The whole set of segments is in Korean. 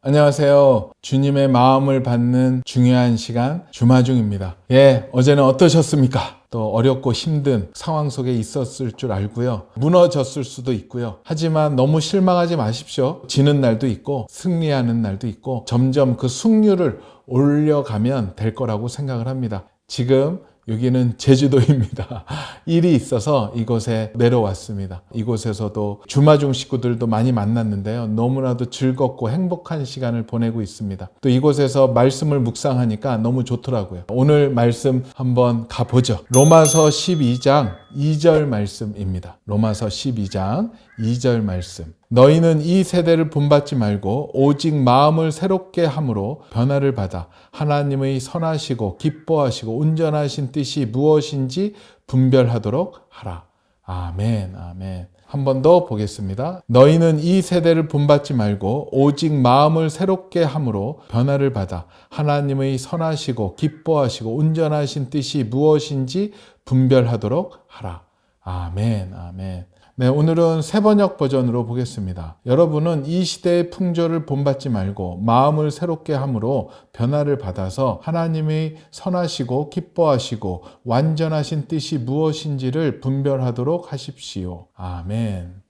안녕하세요. 주님의 마음을 받는 중요한 시간 주마중입니다. 어제는 어떠셨습니까? 또 어렵고 힘든 상황 속에 있었을 줄 알고요. 무너졌을 수도 있고요. 하지만 너무 실망하지 마십시오. 지는 날도 있고 승리하는 날도 있고 점점 그 승률을 올려가면 될 거라고 생각을 합니다. 지금 여기는 제주도입니다. 일이 있어서 이곳에 내려왔습니다. 이곳에서도 주마중 식구들도 많이 만났는데요. 너무나도 즐겁고 행복한 시간을 보내고 있습니다. 또 이곳에서 말씀을 묵상하니까 너무 좋더라고요. 오늘 말씀 한번 가보죠. 로마서 12장 2절 말씀입니다. 로마서 12장 2절 말씀. 너희는 이 세대를 본받지 말고 오직 마음을 새롭게 함으로 변화를 받아 하나님의 선하시고 기뻐하시고 온전하신 뜻이 무엇인지 분별하도록 하라. 아멘, 아멘. 한 번 더 보겠습니다. 너희는 이 세대를 본받지 말고 오직 마음을 새롭게 함으로 변화를 받아 하나님의 선하시고 기뻐하시고 온전하신 뜻이 무엇인지 분별하도록 하라. 아멘, 아멘. 네, 오늘은 새번역 버전으로 보겠습니다. 여러분은 이 시대의 풍조를 본받지 말고 마음을 새롭게 함으로 변화를 받아서 하나님의 선하시고 기뻐하시고 완전하신 뜻이 무엇인지를 분별하도록 하십시오. 아멘.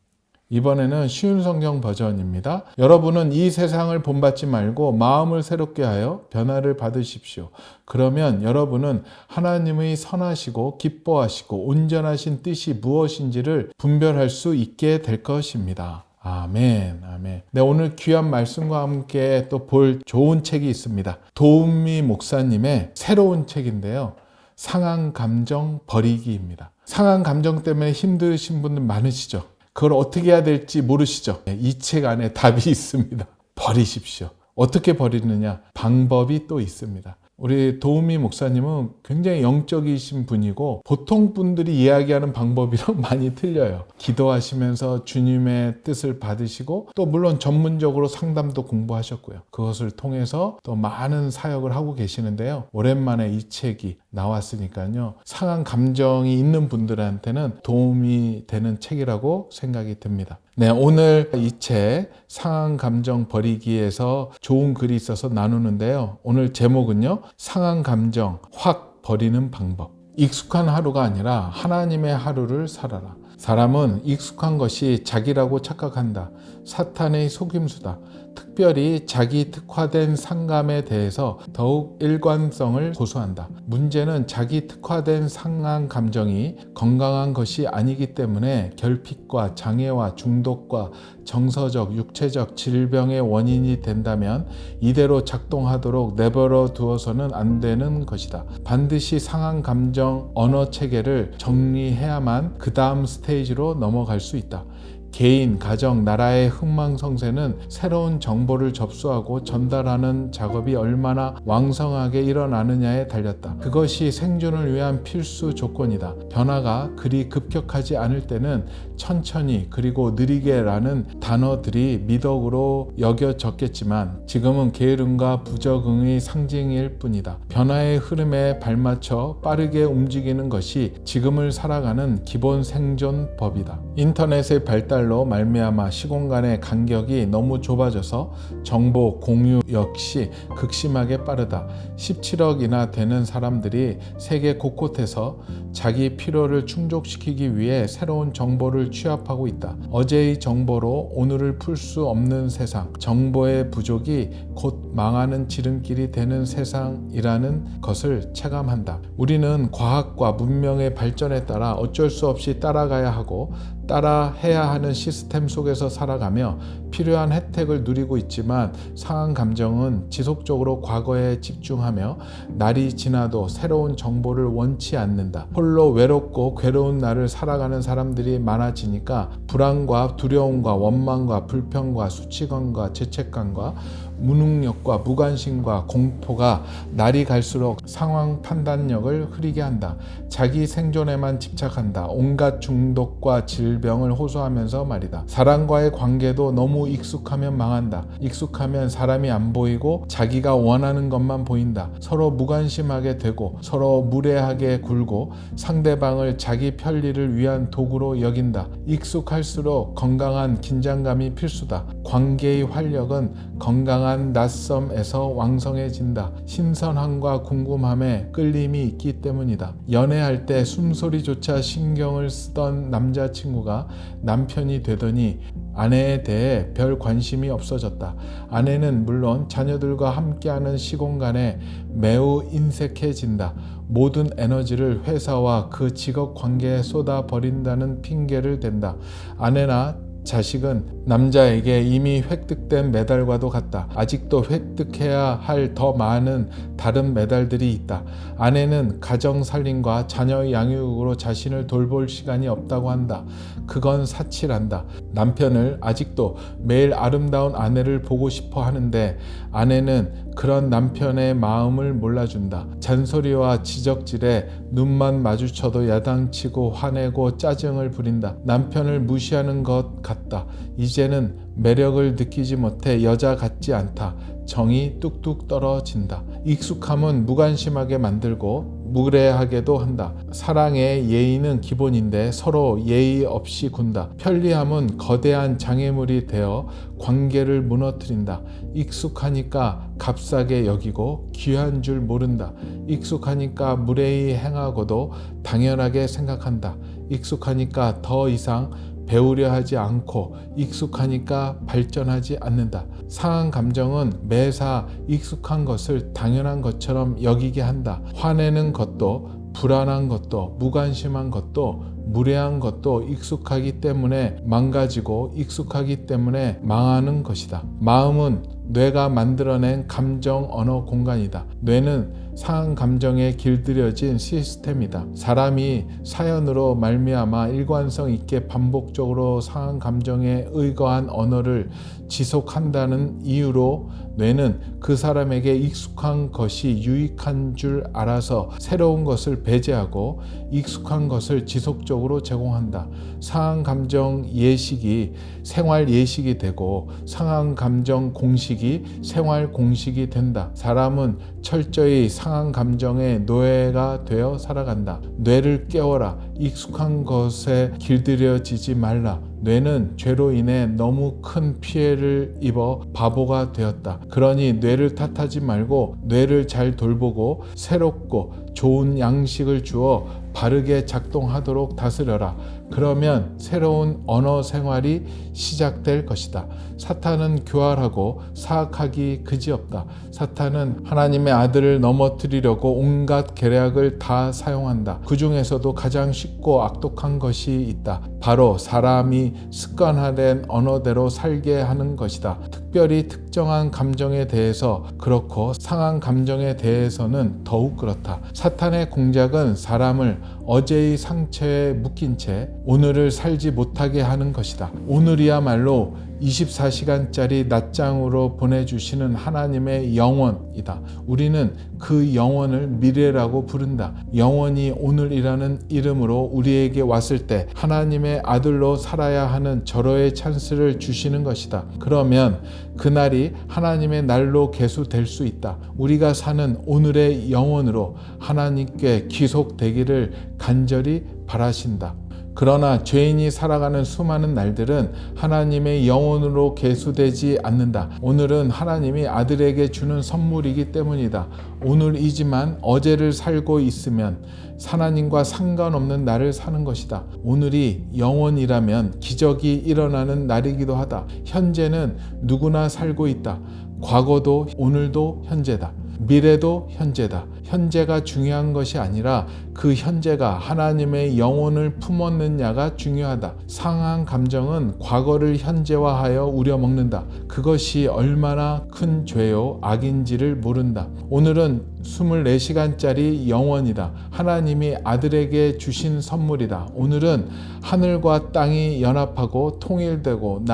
이번에는 쉬운 성경 버전입니다. 여러분은 이 세상을 본받지 말고 마음을 새롭게 하여 변화를 받으십시오. 그러면 여러분은 하나님의 선하시고 기뻐하시고 온전하신 뜻이 무엇인지를 분별할 수 있게 될 것입니다. 아멘, 아멘. 네, 오늘 귀한 말씀과 함께 또 볼 좋은 책이 있습니다. 도은미 목사님의 새로운 책인데요. 상한 감정 버리기입니다. 상한 감정 때문에 힘드신 분들 많으시죠? 그걸 어떻게 해야 될지 모르시죠? 이 책 안에 답이 있습니다. 버리십시오. 어떻게 버리느냐? 방법이 또 있습니다. 우리 도우미 목사님은 굉장히 영적이신 분이고 보통 분들이 이야기하는 방법이랑 많이 틀려요. 기도하시면서 주님의 뜻을 받으시고 또 물론 전문적으로 상담도 공부하셨고요. 그것을 통해서 또 많은 사역을 하고 계시는데요. 오랜만에 이 책이 나왔으니까요. 상한 감정이 있는 분들한테는 도움이 되는 책이라고 생각이 듭니다. 네, 오늘 이 책 상한 감정 버리기에서 좋은 글이 있어서 나누는데요. 오늘 제목은요. 상한 감정 확 버리는 방법. 익숙한 하루가 아니라 하나님의 하루를 살아라. 사람은 익숙한 것이 자기라고 착각한다. 사탄의 속임수다. 특별히 자기 특화된 상감에 대해서 더욱 일관성을 고수한다. 문제는 자기 특화된 상한 감정이 건강한 것이 아니기 때문에 결핍과 장애와 중독과 정서적, 육체적 질병의 원인이 된다면 이대로 작동하도록 내버려 두어서는 안 되는 것이다. 반드시 상한 감정 언어 체계를 정리해야만 그 다음 스테이지로 넘어갈 수 있다. 개인, 가정, 나라의 흥망성쇠는 새로운 정보를 접수하고 전달하는 작업이 얼마나 왕성하게 일어나느냐에 달렸다. 그것이 생존을 위한 필수 조건이다. 변화가 그리 급격하지 않을 때는 천천히 그리고 느리게라는 단어들이 미덕으로 여겨졌겠지만 지금은 게으름과 부적응의 상징일 뿐이다. 변화의 흐름에 발맞춰 빠르게 움직이는 것이 지금을 살아가는 기본 생존법이다. 인터넷의 발달로 말미암아 시공간의 간격이 너무 좁아져서 정보 공유 역시 극심하게 빠르다. 17억이나 되는 사람들이 세계 곳곳에서 자기 필요를 충족시키기 위해 새로운 정보를 취합하고 있다. 어제의 정보로 오늘을 풀 수 없는 세상, 정보의 부족이 곧 망하는 지름길이 되는 세상이라는 것을 체감한다. 우리는 과학과 문명의 발전에 따라 어쩔 수 없이 따라가야 하고 따라해야 하는 시스템 속에서 살아가며 필요한 혜택을 누리고 있지만 상한 감정은 지속적으로 과거에 집중하며 날이 지나도 새로운 정보를 원치 않는다. 홀로 외롭고 괴로운 날을 살아가는 사람들이 많아지니까 불안과 두려움과 원망과 불평과 수치감과 죄책감과 무능력과 무관심과 공포가 날이 갈수록 상황 판단력을 흐리게 한다. 자기 생존에만 집착한다. 온갖 중독과 질병을 호소하면서 말이다. 사람과의 관계도 너무 너무 익숙하면 망한다. 익숙하면 사람이 안 보이고 자기가 원하는 것만 보인다. 서로 무관심하게 되고 서로 무례하게 굴고 상대방을 자기 편리를 위한 도구로 여긴다. 익숙할수록 건강한 긴장감이 필수다. 관계의 활력은 건강한 낯섦에서 왕성해진다. 신선함과 궁금함에 끌림이 있기 때문이다. 연애할 때 숨소리조차 신경을 쓰던 남자친구가 남편이 되더니 아내에 대해 별 관심이 없어졌다. 아내는 물론 자녀들과 함께하는 시공간에 매우 인색해진다. 모든 에너지를 회사와 그 직업 관계에 쏟아버린다는 핑계를 댄다. 아내나 자식은 남자에게 이미 획득된 메달과도 같다. 아직도 획득해야 할 더 많은 다른 메달들이 있다. 아내는 가정 살림과 자녀 양육으로 자신을 돌볼 시간이 없다고 한다. 그건 사치란다. 남편을 아직도 매일 아름다운 아내를 보고 싶어 하는데 아내는 그런 남편의 마음을 몰라준다. 잔소리와 지적질에 눈만 마주쳐도 야단치고 화내고 짜증을 부린다. 남편을 무시하는 것 같다. 이제는 매력을 느끼지 못해 여자 같지 않다. 정이 뚝뚝 떨어진다. 익숙함은 무관심하게 만들고 무례하게도 한다. 사랑의 예의는 기본인데 서로 예의 없이 군다. 편리함은 거대한 장애물이 되어 관계를 무너뜨린다. 익숙하니까 값싸게 여기고 귀한 줄 모른다. 익숙하니까 무례히 행하고도 당연하게 생각한다. 익숙하니까 더 이상 배우려 하지 않고 익숙하니까 발전하지 않는다. 상한 감정은 매사 익숙한 것을 당연한 것처럼 여기게 한다. 화내는 것도 불안한 것도 무관심한 것도 무례한 것도 익숙하기 때문에 망가지고 익숙하기 때문에 망하는 것이다. 마음은 뇌가 만들어낸 감정 언어 공간이다. 뇌는 상한 감정에 길들여진 시스템이다. 사람이 사연으로 말미암아 일관성 있게 반복적으로 상한 감정에 의거한 언어를 지속한다는 이유로 뇌는 그 사람에게 익숙한 것이 유익한 줄 알아서 새로운 것을 배제하고 익숙한 것을 지속적으로 제공한다. 상한 감정 예식이 생활 예식이 되고 상한 감정 공식이 생활 공식이 된다. 사람은 철저히 상한 감정의 노예가 되어 살아간다. 뇌를 깨워라. 익숙한 것에 길들여지지 말라. 뇌는 죄로 인해 너무 큰 피해를 입어 바보가 되었다. 그러니 뇌를 탓하지 말고 뇌를 잘 돌보고 새롭고 좋은 양식을 주어 바르게 작동하도록 다스려라. 그러면 새로운 언어 생활이 시작될 것이다. 사탄은 교활하고 사악하기 그지없다. 사탄은 하나님의 아들을 넘어뜨리려고 온갖 계략을 다 사용한다. 그 중에서도 가장 쉽고 악독한 것이 있다. 바로 사람이 습관화된 언어대로 살게 하는 것이다. 특별히 특정한 감정에 대해서 그렇고 상한 감정에 대해서는 더욱 그렇다. 사탄의 공작은 사람을 어제의 상처에 묶인 채 오늘을 살지 못하게 하는 것이다. 오늘이야말로 24시간짜리 낮장으로 보내주시는 하나님의 영원이다. 우리는 그 영원을 미래라고 부른다. 영원이 오늘이라는 이름으로 우리에게 왔을 때 하나님의 아들로 살아야 하는 절호의 찬스를 주시는 것이다. 그러면 그날이 하나님의 날로 계수될 수 있다. 우리가 사는 오늘의 영원으로 하나님께 귀속되기를 간절히 바라신다. 그러나 죄인이 살아가는 수많은 날들은 하나님의 영혼으로 계수되지 않는다. 오늘은 하나님이 아들에게 주는 선물이기 때문이다. 오늘이지만 어제를 살고 있으면 하나님과 상관없는 날을 사는 것이다. 오늘이 영원이라면 기적이 일어나는 날이기도 하다. 현재는 누구나 살고 있다. 과거도 오늘도 현재다. 미래도 현재다. 현재가 중요한 것이 아니라 그 현재가 하나님의 영혼을 품었느냐가 중요하다. 상한 감정은 과거를 현재화하여 우려먹는다. 그것이 얼마나 큰 죄요 악인지를 모른다. 오늘은 24시간짜리 영원이다. 하나님이 아들에게 주신 선물이다. 오늘은 하늘과 땅이 연합하고 통일되고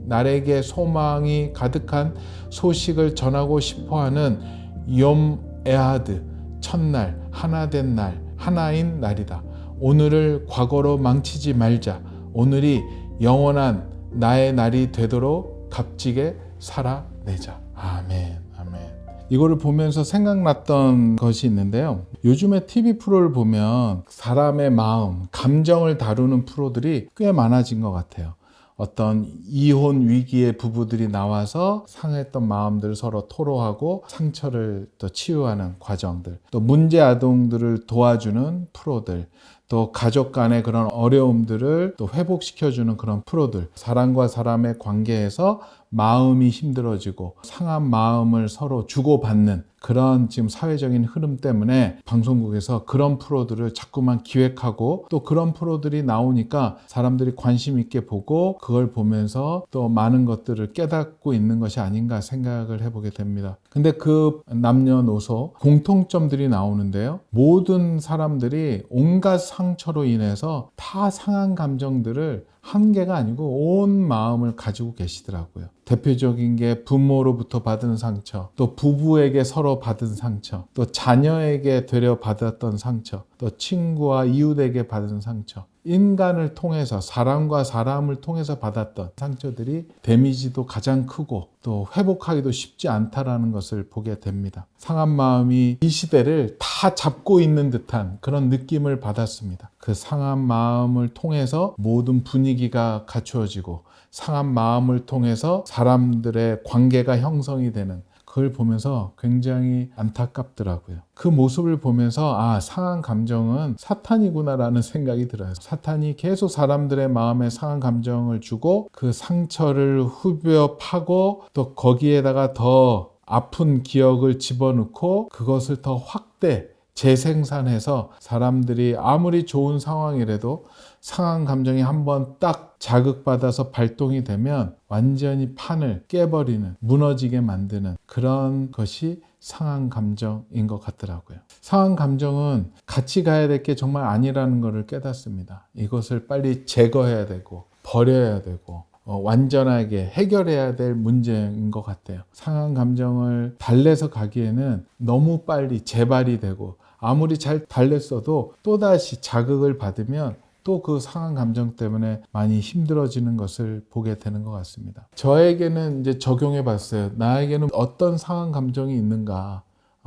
날에게 소망이 가득한 소식을 전하고 싶어하는 욤 에하드 첫날 하나된 날 하나인 날이다. 오늘을 과거로 망치지 말자. 오늘이 영원한 나의 날이 되도록 값지게 살아내자. 아멘, 아멘. 이거를 보면서 생각났던 것이 있는데요. 요즘에 TV 프로를 보면 사람의 마음, 감정을 다루는 프로들이 꽤 많아진 것 같아요. 어떤 이혼 위기의 부부들이 나와서 상했던 마음들을 서로 토로하고 상처를 또 치유하는 과정들, 또 문제 아동들을 도와주는 프로들, 또 가족 간의 그런 어려움들을 또 회복시켜주는 그런 프로들, 사람과 사람의 관계에서 마음이 힘들어지고 상한 마음을 서로 주고받는 그런 지금 사회적인 흐름 때문에 방송국에서 그런 프로들을 자꾸만 기획하고 또 그런 프로들이 나오니까 사람들이 관심 있게 보고 그걸 보면서 또 많은 것들을 깨닫고 있는 것이 아닌가 생각을 해보게 됩니다. 근데 그 남녀노소 공통점들이 나오는데요. 모든 사람들이 온갖 상처로 인해서 다 상한 감정들을 한 개가 아니고 온 마음을 가지고 계시더라고요. 대표적인 게 부모로부터 받은 상처, 또 부부에게 서로 받은 상처, 또 자녀에게 되려 받았던 상처, 또 친구와 이웃에게 받은 상처, 인간을 통해서 사람과 사람을 통해서 받았던 상처들이 데미지도 가장 크고 또 회복하기도 쉽지 않다라는 것을 보게 됩니다. 상한 마음이 이 시대를 다 잡고 있는 듯한 그런 느낌을 받았습니다. 그 상한 마음을 통해서 모든 분위기가 갖추어지고 상한 마음을 통해서 사람들의 관계가 형성이 되는 그걸 보면서 굉장히 안타깝더라고요. 그 모습을 보면서 상한 감정은 사탄이구나라는 생각이 들어요. 사탄이 계속 사람들의 마음에 상한 감정을 주고 그 상처를 후벼 파고 또 거기에다가 더 아픈 기억을 집어넣고 그것을 더 확대 재생산해서 사람들이 아무리 좋은 상황이라도 상한 감정이 한번 딱 자극받아서 발동이 되면 완전히 판을 깨버리는, 무너지게 만드는 그런 것이 상한 감정인 것 같더라고요. 상한 감정은 같이 가야 될 게 정말 아니라는 것을 깨닫습니다. 이것을 빨리 제거해야 되고 버려야 되고 완전하게 해결해야 될 문제인 것 같아요. 상한 감정을 달래서 가기에는 너무 빨리 재발이 되고 아무리 잘 달랬어도 또다시 자극을 받으면 또 그 상한 감정 때문에 많이 힘들어지는 것을 보게 되는 것 같습니다. 저에게는 이제 적용해 봤어요. 나에게는 어떤 상한 감정이 있는가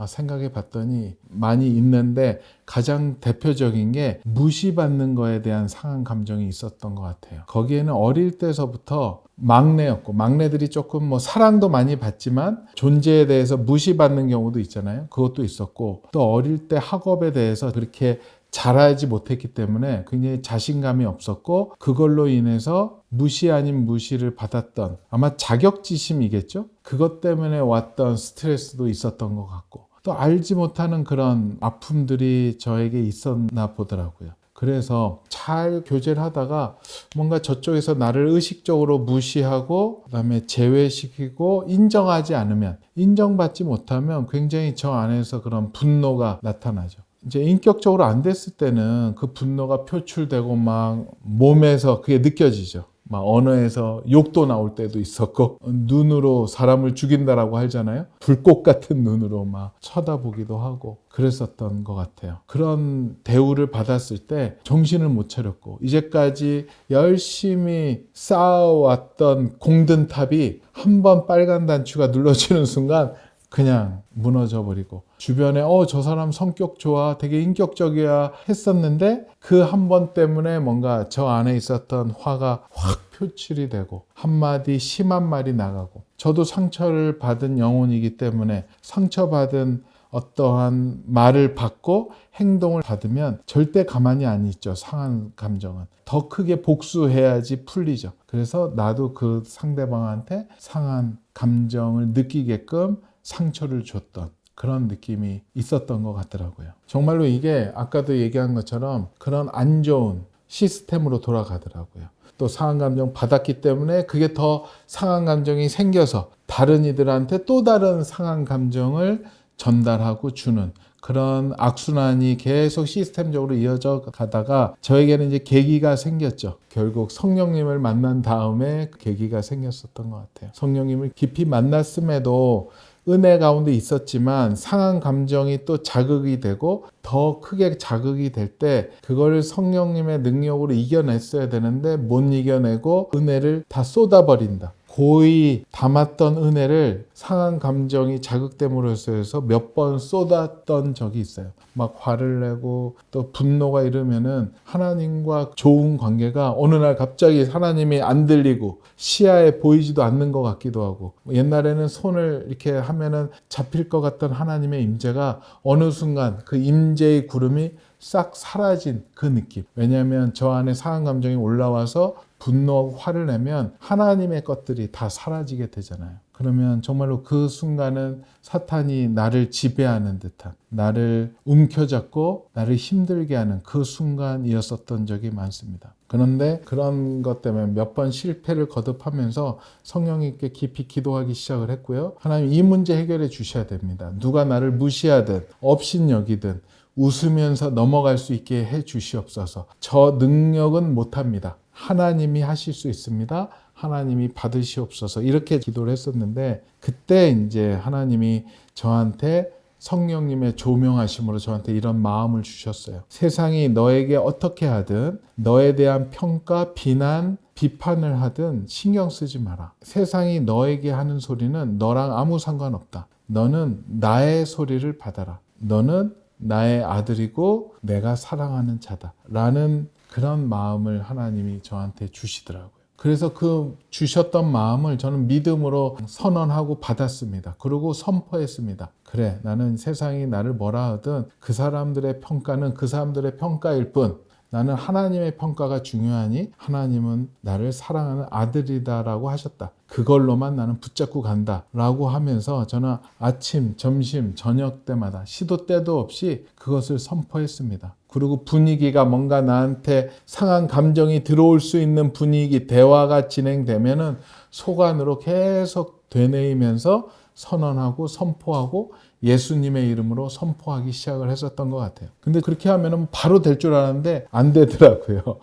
생각해 봤더니 많이 있는데 가장 대표적인 게 무시받는 거에 대한 상한 감정이 있었던 것 같아요. 거기에는 어릴 때서부터 막내였고 막내들이 조금 사랑도 많이 받지만 존재에 대해서 무시받는 경우도 있잖아요. 그것도 있었고 또 어릴 때 학업에 대해서 그렇게 잘하지 못했기 때문에 굉장히 자신감이 없었고 그걸로 인해서 무시 아닌 무시를 받았던 아마 자격지심이겠죠? 그것 때문에 왔던 스트레스도 있었던 것 같고 또 알지 못하는 그런 아픔들이 저에게 있었나 보더라고요. 그래서 잘 교제를 하다가 뭔가 저쪽에서 나를 의식적으로 무시하고 그다음에 제외시키고 인정하지 않으면 인정받지 못하면 굉장히 저 안에서 그런 분노가 나타나죠. 이제 인격적으로 안 됐을 때는 그 분노가 표출되고 막 몸에서 그게 느껴지죠. 막 언어에서 욕도 나올 때도 있었고 눈으로 사람을 죽인다라고 하잖아요. 불꽃 같은 눈으로 막 쳐다보기도 하고 그랬었던 것 같아요. 그런 대우를 받았을 때 정신을 못 차렸고 이제까지 열심히 쌓아왔던 공든 탑이 한번 빨간 단추가 눌러지는 순간 그냥 무너져 버리고 주변에 저 사람 성격 좋아 되게 인격적이야 했었는데 그 한 번 때문에 뭔가 저 안에 있었던 화가 확 표출이 되고 한마디 심한 말이 나가고 저도 상처를 받은 영혼이기 때문에 상처받은 어떠한 말을 받고 행동을 받으면 절대 가만히 안 있죠. 상한 감정은 더 크게 복수해야지 풀리죠. 그래서 나도 그 상대방한테 상한 감정을 느끼게끔 상처를 줬던 그런 느낌이 있었던 것 같더라고요. 정말로 이게 아까도 얘기한 것처럼 그런 안 좋은 시스템으로 돌아가더라고요. 또 상한 감정 받았기 때문에 그게 더 상한 감정이 생겨서 다른 이들한테 또 다른 상한 감정을 전달하고 주는 그런 악순환이 계속 시스템적으로 이어져 가다가 저에게는 이제 계기가 생겼죠. 결국 성령님을 만난 다음에 계기가 생겼었던 것 같아요. 성령님을 깊이 만났음에도 은혜 가운데 있었지만 상한 감정이 또 자극이 되고 더 크게 자극이 될 때 그거를 성령님의 능력으로 이겨냈어야 되는데 못 이겨내고 은혜를 다 쏟아버린다. 고이 담았던 은혜를 상한 감정이 자극됨으로 해서 몇 번 쏟았던 적이 있어요. 막 화를 내고 또 분노가 이르면은 하나님과 좋은 관계가 어느 날 갑자기 하나님이 안 들리고 시야에 보이지도 않는 것 같기도 하고, 옛날에는 손을 이렇게 하면은 잡힐 것 같던 하나님의 임재가 어느 순간 그 임재의 구름이 싹 사라진 그 느낌. 왜냐하면 저 안에 상한 감정이 올라와서 분노하고 화를 내면 하나님의 것들이 다 사라지게 되잖아요. 그러면 정말로 그 순간은 사탄이 나를 지배하는 듯한, 나를 움켜잡고 나를 힘들게 하는 그 순간이었었던 적이 많습니다. 그런데 그런 것 때문에 몇 번 실패를 거듭하면서 성령님께 깊이 기도하기 시작을 했고요. 하나님, 이 문제 해결해 주셔야 됩니다. 누가 나를 무시하든 업신여기든 웃으면서 넘어갈 수 있게 해 주시옵소서. 저 능력은 못합니다. 하나님이 하실 수 있습니다. 하나님이 받으시옵소서. 이렇게 기도를 했었는데, 그때 이제 하나님이 저한테 성령님의 조명하심으로 저한테 이런 마음을 주셨어요. 세상이 너에게 어떻게 하든, 너에 대한 평가, 비난, 비판을 하든 신경 쓰지 마라. 세상이 너에게 하는 소리는 너랑 아무 상관없다. 너는 나의 소리를 받아라. 너는 나의 아들이고 내가 사랑하는 자다. 라는 그런 마음을 하나님이 저한테 주시더라고요. 그래서 그 주셨던 마음을 저는 믿음으로 선언하고 받았습니다. 그리고 선포했습니다. 그래, 나는 세상이 나를 뭐라 하든 그 사람들의 평가는 그 사람들의 평가일 뿐, 나는 하나님의 평가가 중요하니 하나님은 나를 사랑하는 아들이다라고 하셨다. 그걸로만 나는 붙잡고 간다라고 하면서 저는 아침, 점심, 저녁 때마다 시도 때도 없이 그것을 선포했습니다. 그리고 분위기가 뭔가 나한테 상한 감정이 들어올 수 있는 분위기, 대화가 진행되면은 속 안으로 계속 되뇌이면서 선언하고 선포하고 예수님의 이름으로 선포하기 시작을 했었던 것 같아요. 근데 그렇게 하면은 바로 될 줄 알았는데 안 되더라고요.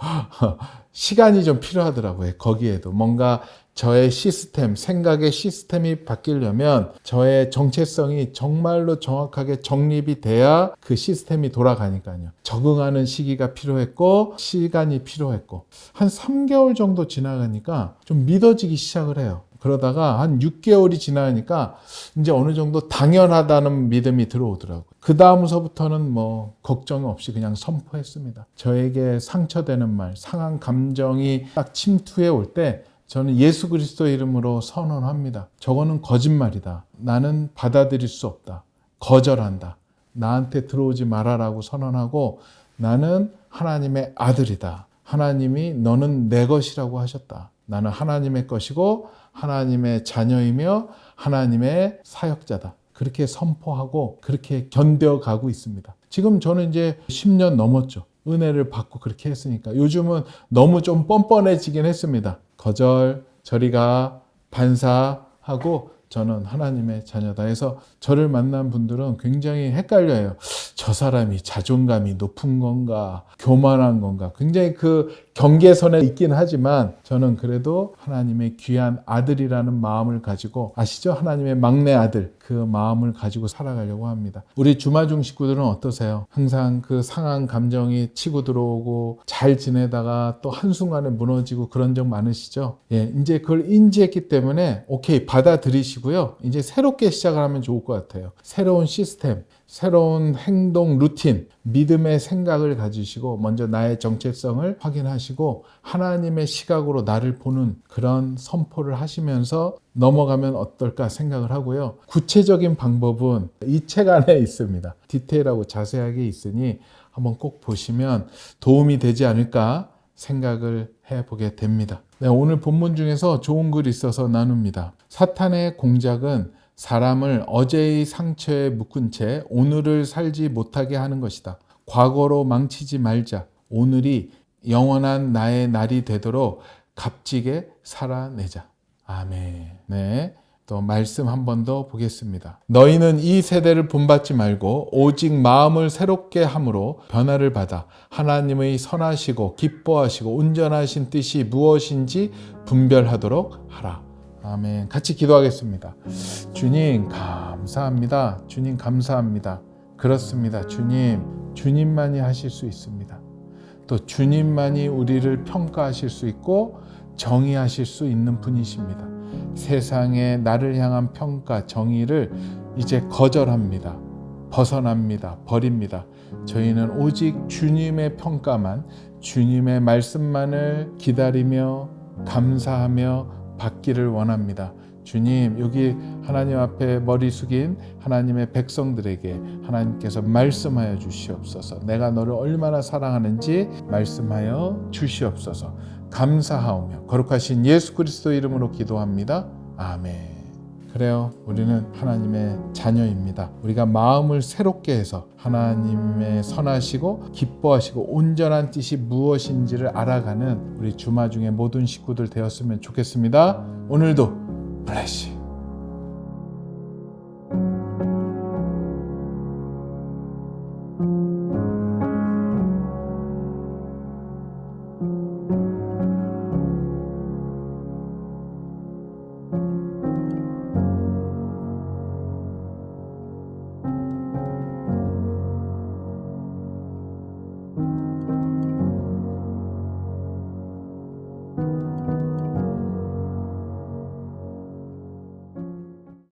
시간이 좀 필요하더라고요. 거기에도 뭔가 저의 시스템, 생각의 시스템이 바뀌려면 저의 정체성이 정말로 정확하게 정립이 돼야 그 시스템이 돌아가니까요. 적응하는 시기가 필요했고 시간이 필요했고, 한 3개월 정도 지나가니까 좀 믿어지기 시작을 해요. 그러다가 한 6개월이 지나니까 이제 어느 정도 당연하다는 믿음이 들어오더라고요. 그 다음서부터는 뭐 걱정 없이 그냥 선포했습니다. 저에게 상처되는 말, 상한 감정이 딱 침투해 올 때 저는 예수 그리스도의 이름으로 선언합니다. 저거는 거짓말이다. 나는 받아들일 수 없다. 거절한다. 나한테 들어오지 말아라고 선언하고, 나는 하나님의 아들이다. 하나님이 너는 내 것이라고 하셨다. 나는 하나님의 것이고 하나님의 자녀이며 하나님의 사역자다. 그렇게 선포하고 그렇게 견뎌가고 있습니다. 지금 저는 이제 10년 넘었죠. 은혜를 받고 그렇게 했으니까. 요즘은 너무 좀 뻔뻔해지긴 했습니다. 거절, 저리가, 반사하고 저는 하나님의 자녀다 해서 저를 만난 분들은 굉장히 헷갈려요. 저 사람이 자존감이 높은 건가, 교만한 건가. 굉장히 그 경계선에 있긴 하지만 저는 그래도 하나님의 귀한 아들이라는 마음을 가지고, 아시죠? 하나님의 막내 아들, 그 마음을 가지고 살아가려고 합니다. 우리 주마중 식구들은 어떠세요? 항상 그 상한 감정이 치고 들어오고 잘 지내다가 또 한순간에 무너지고 그런 적 많으시죠? 예, 이제 그걸 인지했기 때문에 오케이, 받아들이시고요. 이제 새롭게 시작을 하면 좋을 것 같아요. 새로운 시스템, 새로운 행동 루틴, 믿음의 생각을 가지시고 먼저 나의 정체성을 확인하시고 하나님의 시각으로 나를 보는 그런 선포를 하시면서 넘어가면 어떨까 생각을 하고요. 구체적인 방법은 이 책 안에 있습니다. 디테일하고 자세하게 있으니 한번 꼭 보시면 도움이 되지 않을까 생각을 해보게 됩니다. 네, 오늘 본문 중에서 좋은 글이 있어서 나눕니다. 사탄의 공작은 사람을 어제의 상처에 묶은 채 오늘을 살지 못하게 하는 것이다. 과거로 망치지 말자. 오늘이 영원한 나의 날이 되도록 값지게 살아내자. 아멘. 네. 또 말씀 한 번 더 보겠습니다. 너희는 이 세대를 본받지 말고 오직 마음을 새롭게 함으로 변화를 받아 하나님의 선하시고 기뻐하시고 온전하신 뜻이 무엇인지 분별하도록 하라. 아멘. 같이 기도하겠습니다. 주님 감사합니다. 주님 감사합니다. 그렇습니다. 주님만이 하실 수 있습니다. 또 주님만이 우리를 평가하실 수 있고 정의하실 수 있는 분이십니다. 세상의 나를 향한 평가, 정의를 이제 거절합니다. 벗어납니다. 버립니다. 저희는 오직 주님의 평가만, 주님의 말씀만을 기다리며 감사하며 받기를 원합니다. 주님, 여기 하나님 앞에 머리 숙인 하나님의 백성들에게 하나님께서 말씀하여 주시옵소서. 내가 너를 얼마나 사랑하는지 말씀하여 주시옵소서. 감사하오며 거룩하신 예수 그리스도 이름으로 기도합니다. 아멘. 그래요. 우리는 하나님의 자녀입니다. 우리가 마음을 새롭게 해서 하나님의 선하시고 기뻐하시고 온전한 뜻이 무엇인지를 알아가는 우리 주마중의 모든 식구들 되었으면 좋겠습니다. 오늘도 블레싱.